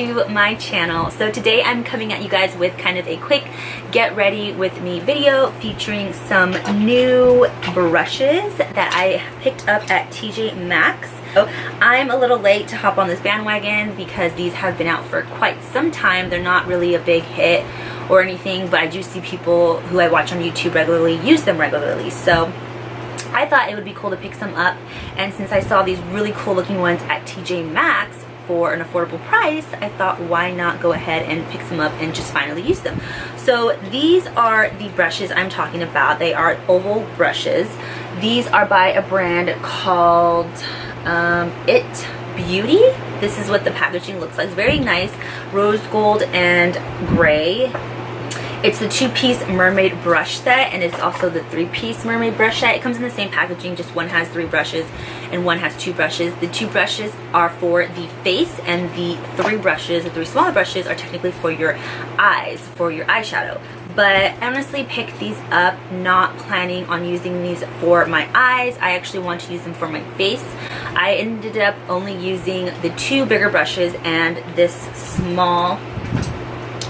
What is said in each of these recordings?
to my channel. So today I'm coming at you guys with kind of a quick get ready with me video featuring some new brushes that I picked up at TJMAXX. So I'm a little late to hop on this bandwagon because these have been out for quite some time. They're not really a big hit or anything, but I do see people who I watch on YouTube regularly use them regularly. So I thought it would be cool to pick some up, and since I saw these really cool looking ones at TJMAXX for an affordable price, I thought why not go ahead and pick some up and just finally use them. So these are the brushes I'm talking about. They are oval brushes. These are by a brand called It Beauty. This is what the packaging looks like. It's very nice, rose gold and gray. It's the 2-piece mermaid brush set, and it's also the 3-piece mermaid brush set. It comes in the same packaging, just one has 3 brushes and one has 2 brushes. The 2 brushes are for the face, and the 3 brushes, the 3 smaller brushes, are technically for your eyes, for your eyeshadow. But I honestly picked these up not planning on using these for my eyes. I actually want to use them for my face. I ended up only using the 2 bigger brushes and this small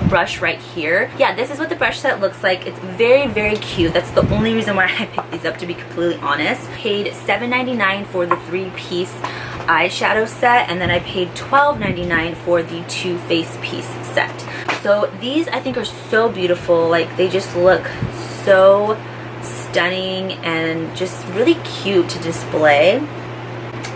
brush right here. Yeah, this is what the brush set looks like. It's very, very cute. That's the only reason why I picked these up, to be completely honest. Paid $7.99 for the 3-piece eyeshadow set, and then I paid $12.99 for the 2 face piece set. So these I think are so beautiful. Like, they just look so stunning and just really cute to display.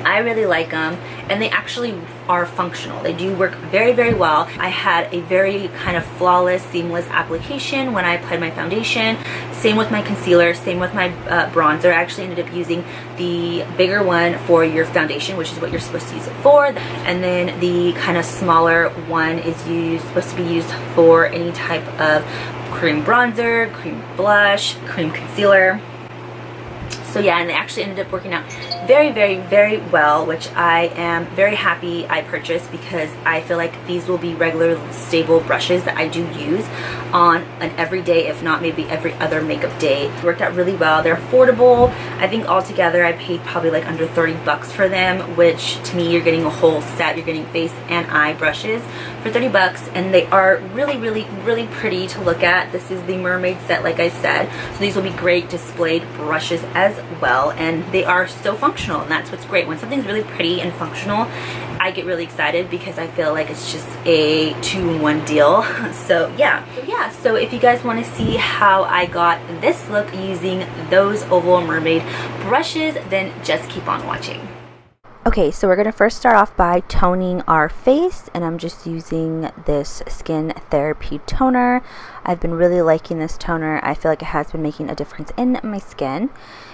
I really like them, and they actually are functional. They do work very, very well. I had a very kind of flawless, seamless application when I applied my foundation. Same with my concealer, same with my bronzer. I actually ended up using the bigger one for your foundation, which is what you're supposed to use it for, and then the kind of smaller one is supposed to be used for any type of cream bronzer, cream blush, cream concealer. So yeah, and they actually ended up working out very, very, very well, which I am very happy I purchased, because I feel like these will be regular stable brushes that I do use on an everyday, if not maybe every other makeup day. It worked out really well. They're affordable. I think altogether I paid probably like under 30 bucks for them, which to me, you're getting a whole set. You're getting face and eye brushes for 30 bucks, and they are really, really, really pretty to look at. This is the mermaid set, like I said, so these will be great displayed brushes as well, and they are so functional, and that's what's great. When something's really pretty and functional, I get really excited because I feel like it's just a 2-in-1 deal. So yeah, so if you guys want to see how I got this look using those oval mermaid brushes, then just keep on watching. Okay, so we're going to first start off by toning our face, and I'm just using this Skin Therapy toner. I've been really liking this toner. I feel like it has been making a difference in my skin.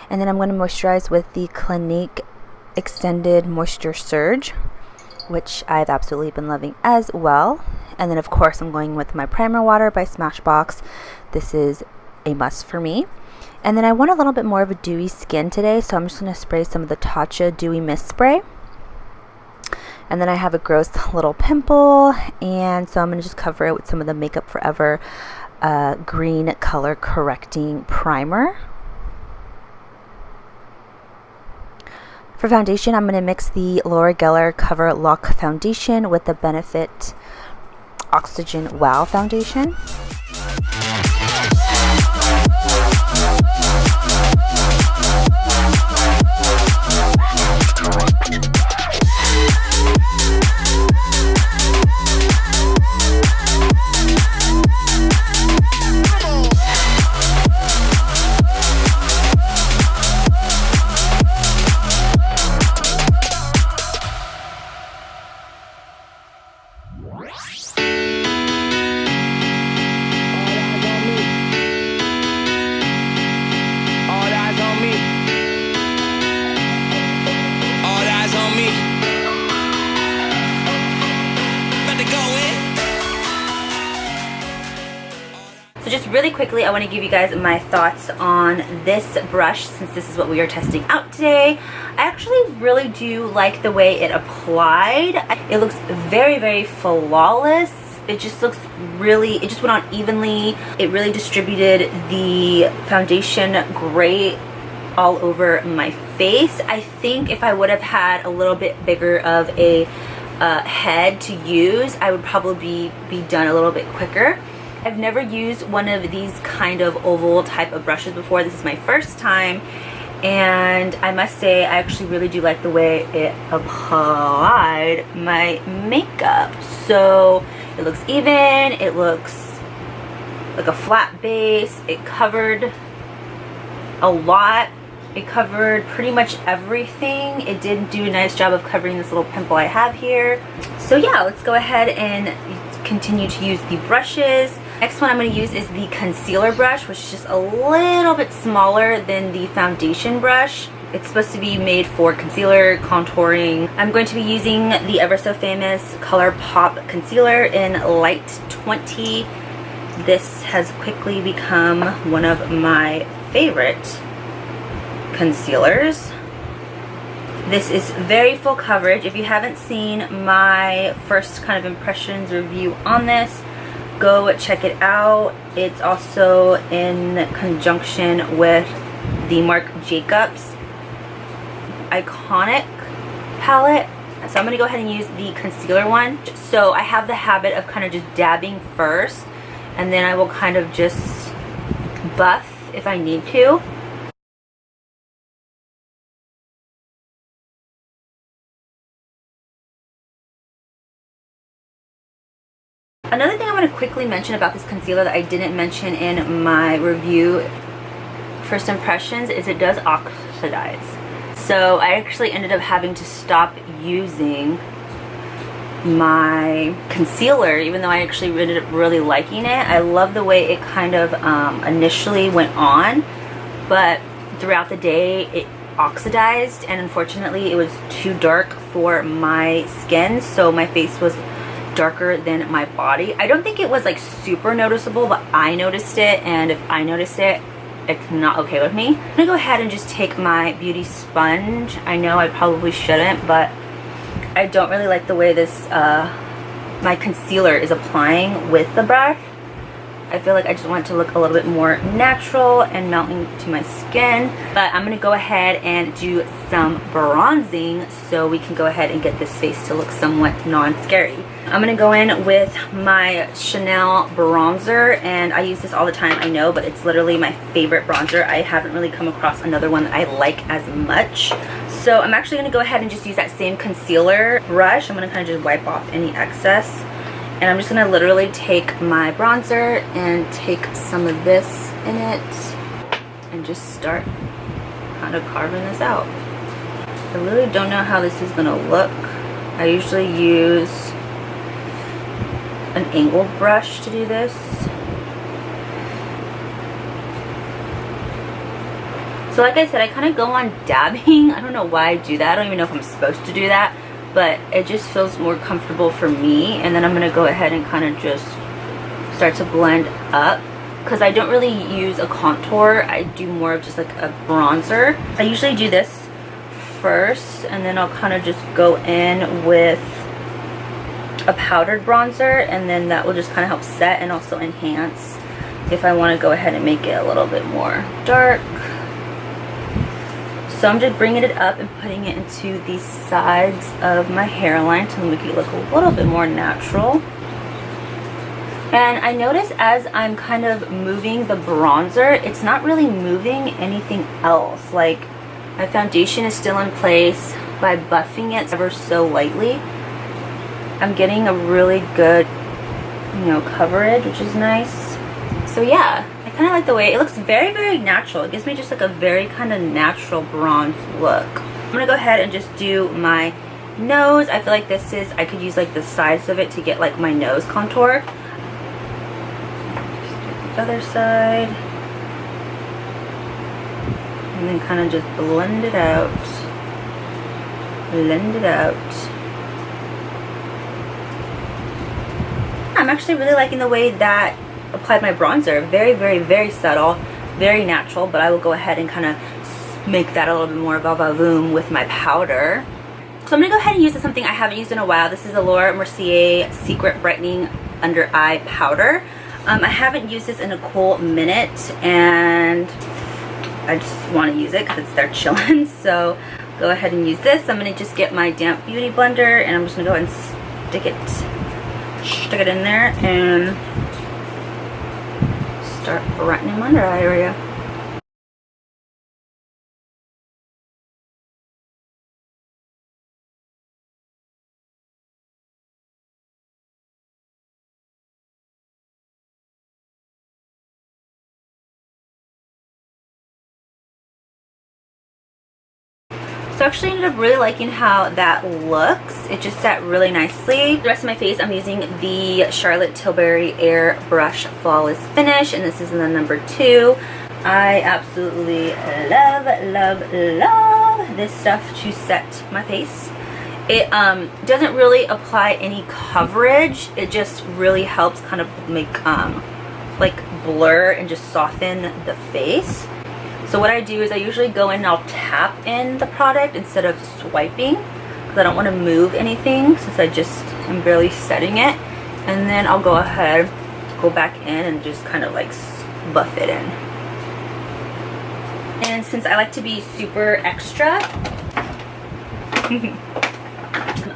And then I'm going to moisturize with the Clinique Extended Moisture Surge, which I've absolutely been loving as well. And then of course I'm going with my primer water by Smashbox. This is a must for me. And then I want a little bit more of a dewy skin today, so I'm just going to spray some of the Tatcha Dewy Mist Spray. And then I have a gross little pimple, and so I'm going to just cover it with some of the Makeup Forever green color correcting primer. For foundation, I'm going to mix the Laura Geller Cover Lock Foundation with the Benefit Oxygen Wow Foundation. So just really quickly, I want to give you guys my thoughts on this brush, since this is what we are testing out today. I actually really do like the way it applied. It looks very, very flawless. It just looks really, it just went on evenly. It really distributed the foundation great all over my face. I think if I would have had a little bit bigger of a head to use, I would probably be done a little bit quicker. I've never used one of these kind of oval type of brushes before. This is my first time, and I must say I actually really do like the way it applied my makeup. So it looks even, it looks like a flat base, it covered a lot. It covered pretty much everything. It did do a nice job of covering this little pimple I have here. So yeah, let's go ahead and continue to use the brushes. Next one I'm going to use is the concealer brush, which is just a little bit smaller than the foundation brush. It's supposed to be made for concealer, contouring. I'm going to be using the ever so famous Colourpop concealer in Light 20. This has quickly become one of my favorite concealers. This is very full coverage. If you haven't seen my first kind of impressions review on this, go check it out. It's also in conjunction with the Marc Jacobs Eye-Conic palette. So I'm going to go ahead and use the concealer one. So I have the habit of kind of just dabbing first, and then I will kind of just buff if I need to. Another thing I want to quickly mention about this concealer that I didn't mention in my review first impressions is it does oxidize. So I actually ended up having to stop using my concealer, even though I actually ended up really liking it. I love the way it kind of initially went on, but throughout the day it oxidized, and unfortunately it was too dark for my skin, so my face was darker than my body. I don't think it was like super noticeable, but I noticed it, and if I noticed it, it's not okay with me. I'm gonna go ahead and just take my beauty sponge. I know I probably shouldn't, but I don't really like the way this my concealer is applying with the brush. I feel like I just want it to look a little bit more natural and melting to my skin. But I'm gonna go ahead and do some bronzing so we can go ahead and get this face to look somewhat non-scary. I'm gonna go in with my Chanel bronzer, and I use this all the time, I know, but it's literally my favorite bronzer. I haven't really come across another one that I like as much. So I'm actually gonna go ahead and just use that same concealer brush. I'm gonna kind of just wipe off any excess. And I'm just gonna literally take my bronzer and take some of this in it and just start kind of carving this out. I really don't know how this is gonna look. I usually use an angled brush to do this. So like I said, I kind of go on dabbing. I don't know why I do that. I don't even know if I'm supposed to do that, but it just feels more comfortable for me. And then I'm gonna go ahead and kind of just start to blend up, because I don't really use a contour. I do more of just like a bronzer. I usually do this first, and then I'll kind of just go in with a powdered bronzer, and then that will just kind of help set and also enhance if I want to go ahead and make it a little bit more dark. So I'm just bringing it up and putting it into the sides of my hairline to make it look a little bit more natural. And I notice as I'm kind of moving the bronzer, it's not really moving anything else. Like, my foundation is still in place. By buffing it ever so lightly, I'm getting a really good, coverage, which is nice. So yeah, I kind of like the way it looks. Very, very natural. It gives me just like a very kind of natural bronze look. I'm gonna go ahead and just do my nose. I feel like this is, I could use like the sides of it to get like my nose contour. Just do the other side. And then kind of just blend it out. Blend it out. I'm actually really liking the way that applied my bronzer. Very, very, very subtle, very natural, but I will go ahead and kind of make that a little bit more va-va-voom with my powder. So I'm going to go ahead and use something I haven't used in a while. This is the Laura Mercier Secret Brightening Under Eye Powder. I haven't used this in a cool minute, and I just want to use it because it's there chilling. So go ahead and use this. I'm going to just get my damp beauty blender and I'm just going to go ahead and stick it in there and start brightening my under eye area. So I actually ended up really liking how that looks. It just sat really nicely. The rest of my face, I'm using the Charlotte Tilbury Air Brush Flawless Finish, and this is in the number 2. I absolutely love, love, love this stuff to set my face. It doesn't really apply any coverage. It just really helps kind of make like blur and just soften the face. So what I do is I usually go in and I'll tap in the product instead of swiping, because I don't want to move anything since I just am barely setting it. And then I'll go ahead, go back in and just kind of like buff it in. And since I like to be super extra,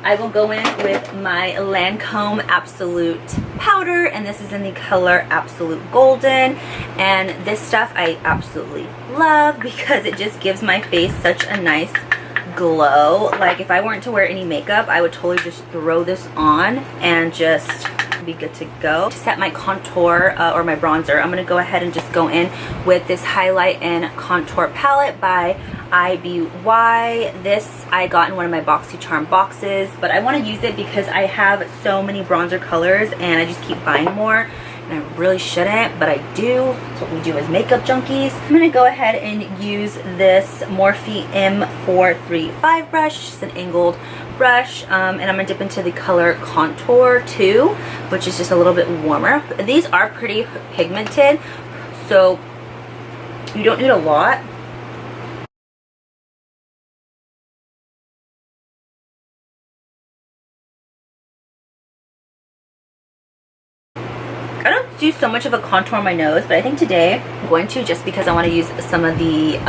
I will go in with my Lancome Absolute powder, and this is in the color Absolute Golden. And this stuff I absolutely love because it just gives my face such a nice glow. Like if I weren't to wear any makeup, I would totally just throw this on and just be good to go. To set my contour or my bronzer, I'm going to go ahead and just go in with this highlight and contour palette by IBY. This I got in one of my BoxyCharm boxes, but I want to use it because I have so many bronzer colors and I just keep buying more, and I really shouldn't, but I do. That's what we do as makeup junkies. I'm going to go ahead and use this Morphe M435 brush, just an angled brush, and I'm going to dip into the color Contour 2, which is just a little bit warmer. These are pretty pigmented, so you don't need a lot. I don't do so much of a contour on my nose, but I think today I'm going to, just because I want to use some of the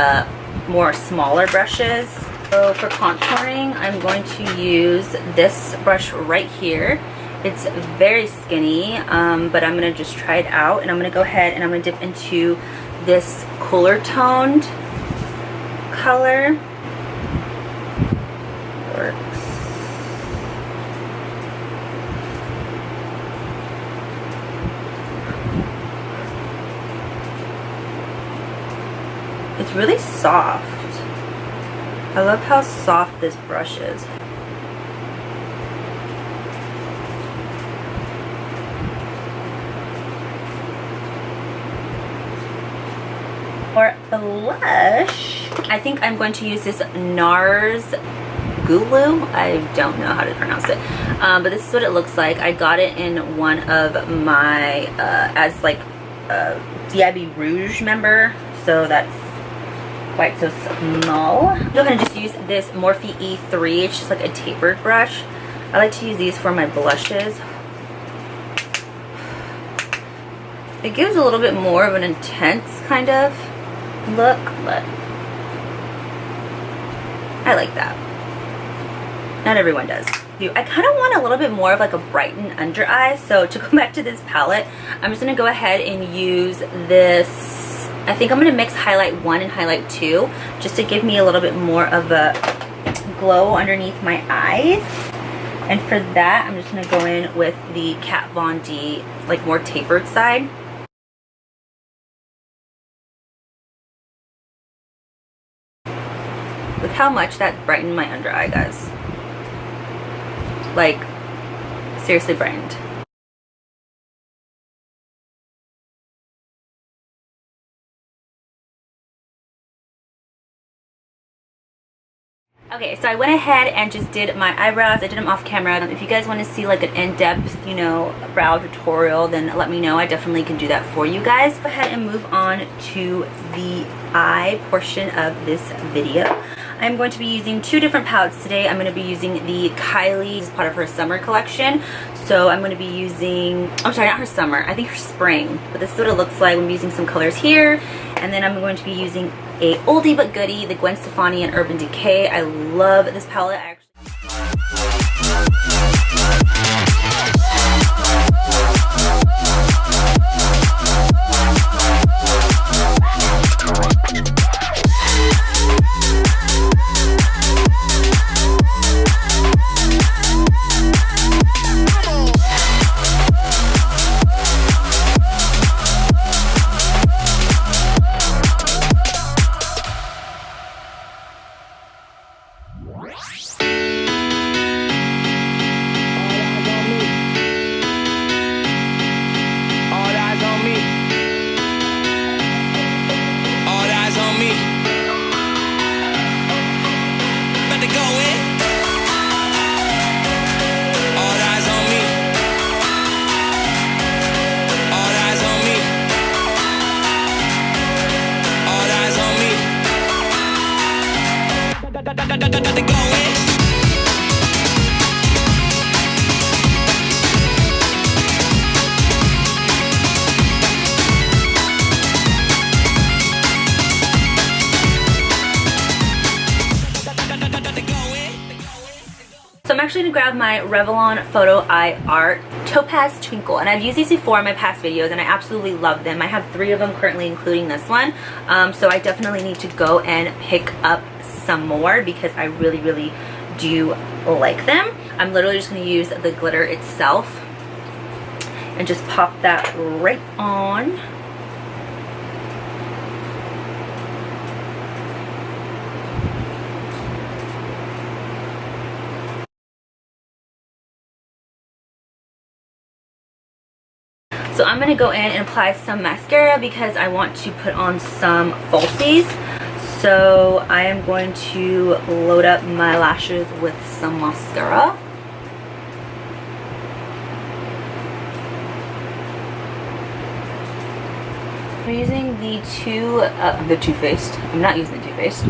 more smaller brushes. So for contouring, I'm going to use this brush right here. It's very skinny, but I'm going to just try it out, and I'm going to go ahead and I'm going to dip into this cooler toned color. Works. It's really soft. I love how soft this brush is. For blush, I think I'm going to use this NARS Gulu. I don't know how to pronounce it, but this is what it looks like. I got it in one of my as like DIB Rouge member, so that's why it's so small. Go ahead and just use this Morphe E3. It's just like a tapered brush. I like to use these for my blushes. It gives a little bit more of an intense kind of look, but I like that. Not everyone does. I kind of want a little bit more of like a brightened under eye, so to go back to this palette, I'm just going to go ahead and use this. I think I'm going to mix highlight 1 and highlight 2 just to give me a little bit more of a glow underneath my eyes. And for that, I'm just going to go in with the Kat Von D, like more tapered side. Look how much that brightened my under eye, guys. Like, seriously brightened. Okay, so I went ahead and just did my eyebrows. I did them off camera. If you guys want to see like an in-depth, you know, brow tutorial, then let me know. I definitely can do that for you guys. Go ahead and move on to the eye portion of this video. I'm going to be using two different palettes today. I'm going to be using the Kylie as part of her summer collection. So I'm going to be using, I'm sorry, not her summer, I think her spring. But this is what it looks like. I'm using some colors here. And then I'm going to be using a oldie but goodie, the Gwen Stefani and Urban Decay. I love this palette. So I'm actually going to grab my Revlon Photo Eye Art Topaz Twinkle, and I've used these before in my past videos and I absolutely love them. I have 3 of them currently, including this one, so I definitely need to go and pick up some more because I really do like them. I'm literally just going to use the glitter itself and just pop that right on. So I'm going to go in and apply some mascara because I want to put on some falsies. So I am going to load up my lashes with some mascara. I'm using the Too Faced. I'm not using the Too Faced.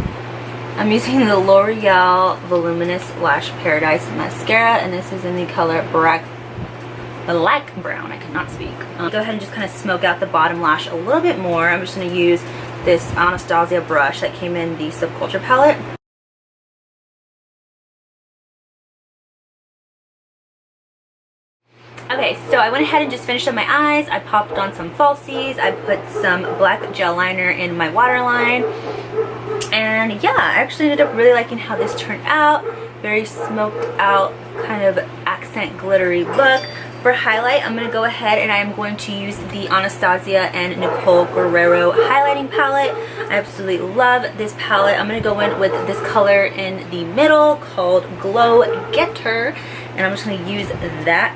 I'm using the L'Oreal Voluminous Lash Paradise Mascara, and this is in the color Black Brown. I cannot speak. Go ahead and just kind of smoke out the bottom lash a little bit more. I'm just going to use this Anastasia brush that came in the Subculture palette. Okay, so I went ahead and just finished up my eyes. I popped on some falsies. I put some black gel liner in my waterline. And yeah, I actually ended up really liking how this turned out. Very smoked out, kind of accent glittery look. For highlight, I'm going to go ahead and I'm going to use the Anastasia and Nicole Guerrero highlighting palette. I absolutely love this palette. I'm going to go in with this color in the middle called Glow Getter, and I'm just going to use that.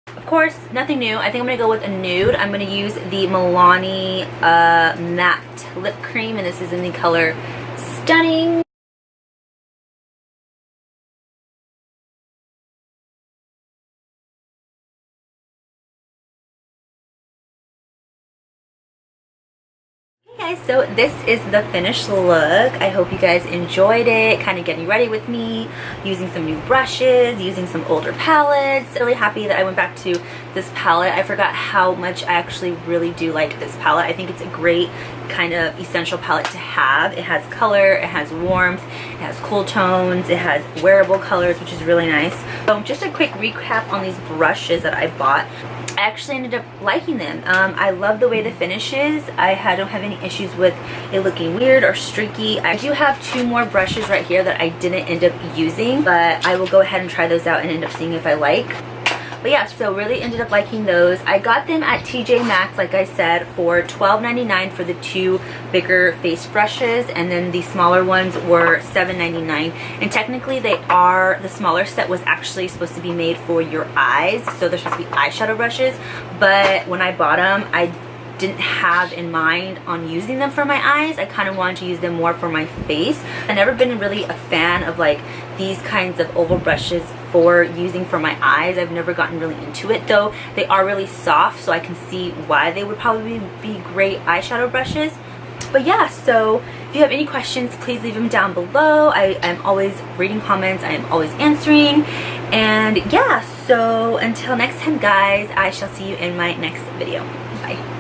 Of course, nothing new. I think I'm going to go with a nude. I'm going to use the Milani matte lip cream, and this is in the color Stunning. Guys, so this is the finished look. I hope you guys enjoyed it, kind of getting ready with me, using some new brushes, using some older palettes. Really happy that I went back to this palette. I forgot how much I actually really do like this palette. I think it's a great kind of essential palette to have. It has color, it has warmth, it has cool tones, it has wearable colors, which is really nice. So just a quick recap on these brushes that I bought. I actually ended up liking them. I love the way the finish is. I don't have any issues with it looking weird or streaky. I do have 2 more brushes right here that I didn't end up using, but I will go ahead and try those out and end up seeing if I like. But yeah, so really ended up liking those. I got them at TJMAXX, like I said, for $12.99 for the 2 bigger face brushes, and then the smaller ones were $7.99. And technically the smaller set was actually supposed to be made for your eyes, so they're supposed to be eyeshadow brushes, but when I bought them, I didn't have in mind on using them for my eyes. I kind of wanted to use them more for my face. I've never been really a fan of like these kinds of oval brushes for using for my eyes. I've never gotten really into it, though they are really soft, so I can see why they would probably be great eyeshadow brushes. But yeah, so if you have any questions, please leave them down below. I am always reading comments, I am always answering. And yeah, so until next time guys, I shall see you in my next video. Bye.